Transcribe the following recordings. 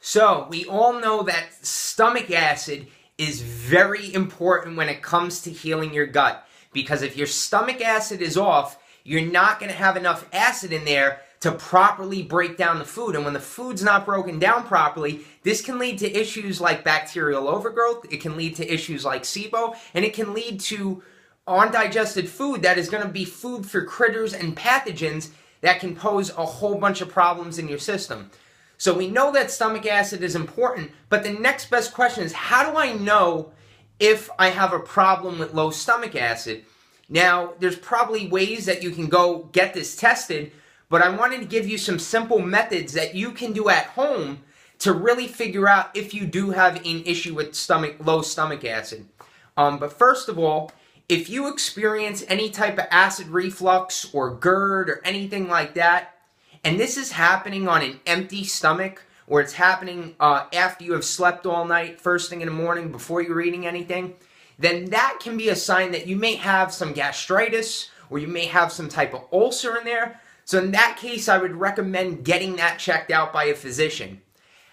So, we all know that stomach acid is very important when it comes to healing your gut. Because if your stomach acid is off, you're not going to have enough acid in there to properly break down the food. And when the food's not broken down properly, this can lead to issues like bacterial overgrowth, it can lead to issues like SIBO, and it can lead to undigested food that is going to be food for critters and pathogens that can pose a whole bunch of problems in your system. So we know that stomach acid is important, but the next best question is, how do I know if I have a problem with low stomach acid? Now, there's probably ways that you can go get this tested, but I wanted to give you some simple methods that you can do at home to really figure out if you do have an issue with low stomach acid. But first of all, if you experience any type of acid reflux or GERD or anything like that, and this is happening on an empty stomach, or it's happening after you have slept all night, first thing in the morning, before you're eating anything, then that can be a sign that you may have some gastritis, or you may have some type of ulcer in there. So in that case, I would recommend getting that checked out by a physician.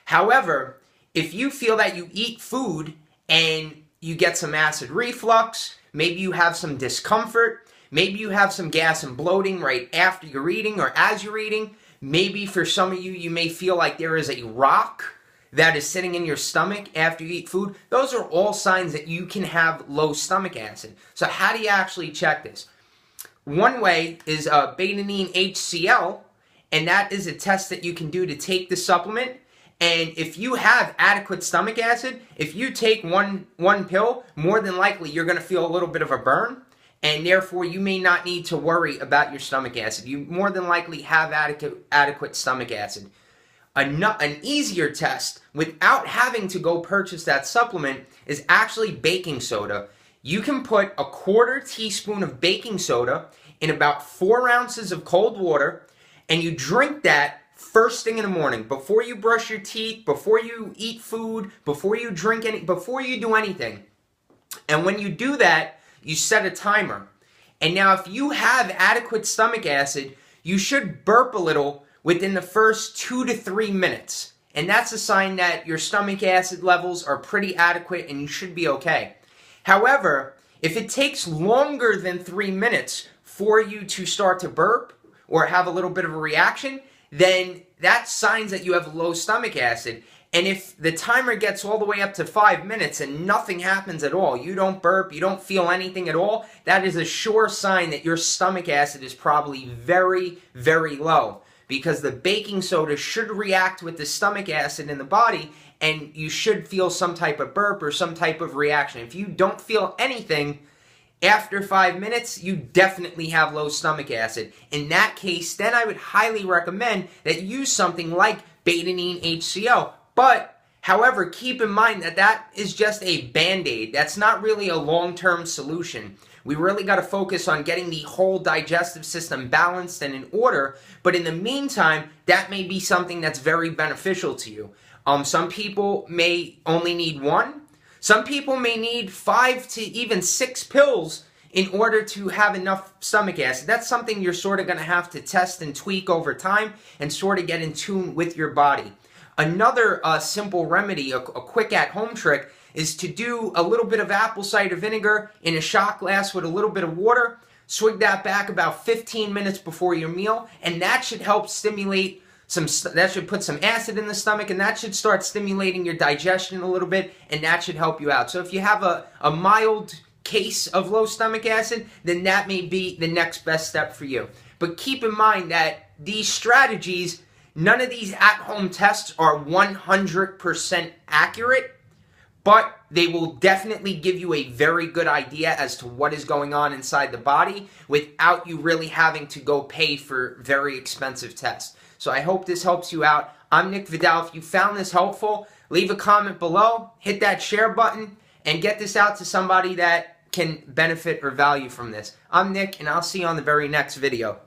However, if you feel that you eat food and you get some acid reflux, maybe you have some discomfort, maybe you have some gas and bloating right after you're eating or as you're eating, maybe for some of you, you may feel like there is a rock that is sitting in your stomach after you eat food. Those are all signs that you can have low stomach acid. So how do you actually check this? One way is betadine HCl, and that is a test that you can do to take the supplement. And if you have adequate stomach acid, if you take one pill, more than likely you're going to feel a little bit of a burn, and therefore you may not need to worry about your stomach acid. You more than likely have adequate stomach acid. An easier test without having to go purchase that supplement is actually baking soda. You can put a 1/4 teaspoon of baking soda in about 4 ounces of cold water, and you drink that first thing in the morning, before you brush your teeth, before you eat food, before you before you do anything. And when you do that, you set a timer. And now if you have adequate stomach acid, you should burp a little within the first 2 to 3 minutes. And that's a sign that your stomach acid levels are pretty adequate and you should be okay. However, if it takes longer than 3 minutes for you to start to burp or have a little bit of a reaction, then that's signs that you have low stomach acid. And if the timer gets all the way up to 5 minutes and nothing happens at all, you don't burp, you don't feel anything at all, that is a sure sign that your stomach acid is probably very, very low. Because the baking soda should react with the stomach acid in the body, and you should feel some type of burp or some type of reaction. If you don't feel anything after 5 minutes, you definitely have low stomach acid. In that case, then I would highly recommend that you use something like betadine HCl. But, however, keep in mind that that is just a Band-Aid. That's not really a long-term solution. We really got to focus on getting the whole digestive system balanced and in order. But in the meantime, that may be something that's very beneficial to you. Some people may only need 1. Some people may need 5 to even 6 pills in order to have enough stomach acid. That's something you're sort of going to have to test and tweak over time and sort of get in tune with your body. Another simple remedy, a quick at-home trick, is to do a little bit of apple cider vinegar in a shot glass with a little bit of water, swig that back about 15 minutes before your meal, and that should help stimulate that should put some acid in the stomach, and that should start stimulating your digestion a little bit, and that should help you out. So if you have a mild case of low stomach acid, then that may be the next best step for you. But keep in mind that these strategies, none of these at-home tests are 100% accurate, but they will definitely give you a very good idea as to what is going on inside the body without you really having to go pay for very expensive tests. So I hope this helps you out. I'm Nick Vidal. If you found this helpful, leave a comment below, hit that share button, and get this out to somebody that can benefit or value from this. I'm Nick, and I'll see you on the very next video.